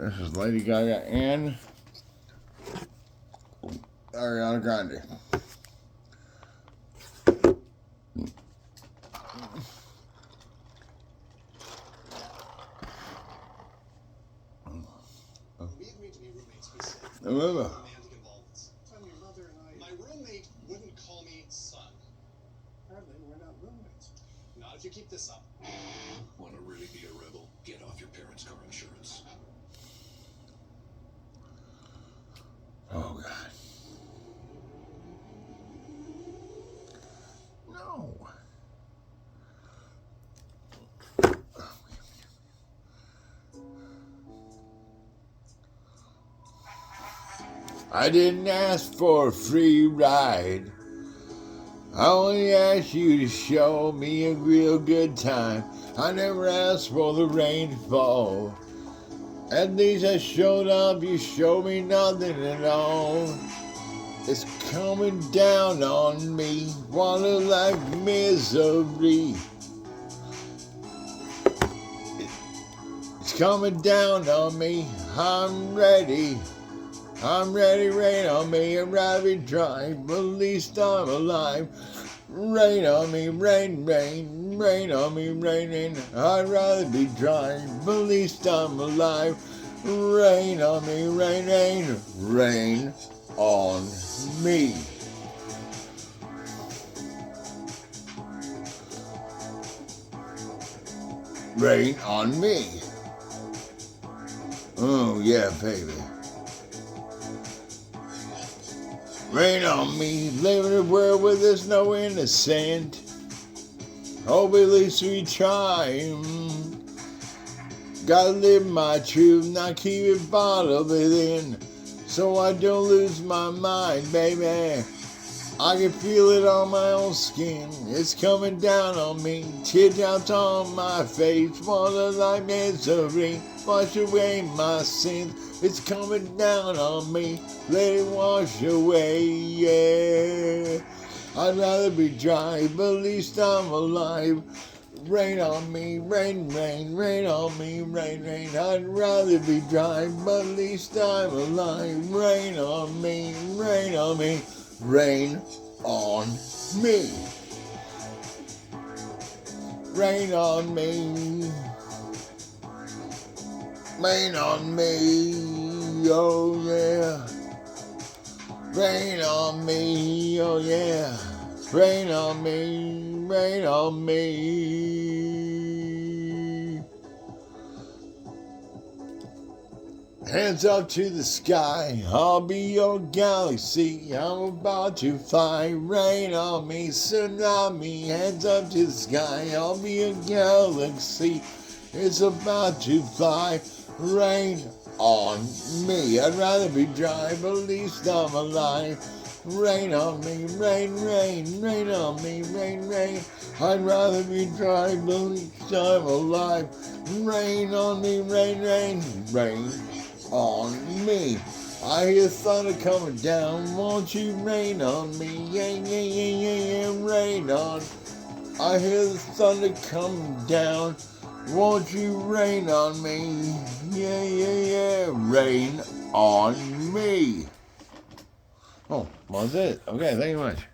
This is Lady Gaga and Ariana Grande. We agreed to be roommates, we said. Remember. Romantic involvements. From your mother and I. My roommate wouldn't call me son. Apparently, we're not roommates. Not if you keep this up. Want to really be a rebel? Get off your parents' car insurance. Oh, God. No. I didn't ask for a free ride. I only asked you to show me a real good time. I never asked for the rain to fall. At least I showed up, you showed me nothing at all. It's coming down on me, wanna like misery. It's coming down on me, I'm ready. I'm ready, rain on me, I'd rather be dry, but at least I'm alive. Rain on me, rain, rain, rain on me, rain, rain. I'd rather be dry, but at least I'm alive. Rain on me, rain, rain, rain on me. Rain on me. Oh yeah, baby. Rain on me, living in a world where there's no innocent. Hope at least we try. Gotta live my truth, not keep it bottled within, so I don't lose my mind, baby. I can feel it on my own skin, it's coming down on me. Teardrops on my face, water like misery. Wash away my sins, it's coming down on me. Let it wash away, yeah. I'd rather be dry, but at least I'm alive. Rain on me, rain, rain, rain on me, rain, rain. I'd rather be dry, but at least I'm alive. Rain on me, rain on me, rain on me. Rain on me, rain on me, oh yeah. Rain on me, oh yeah. Rain on me, rain on me. Hands up to the sky, I'll be your galaxy. I'm about to fly. Rain on me, tsunami. Hands up to the sky, I'll be your galaxy. It's about to fly. Rain on me. I'd rather be dry, but at least I'm alive. Rain on me, rain, rain, rain on me, rain, rain. I'd rather be dry, but at least I'm alive. Rain on me, rain, rain, rain on me. I hear thunder coming down, won't you rain on me? Yeah, yeah, yeah, yeah, yeah, rain on. I hear the thunder coming down, won't you rain on me? Yeah, yeah, yeah, rain on me. Oh, well, that's it. Okay, thank you much.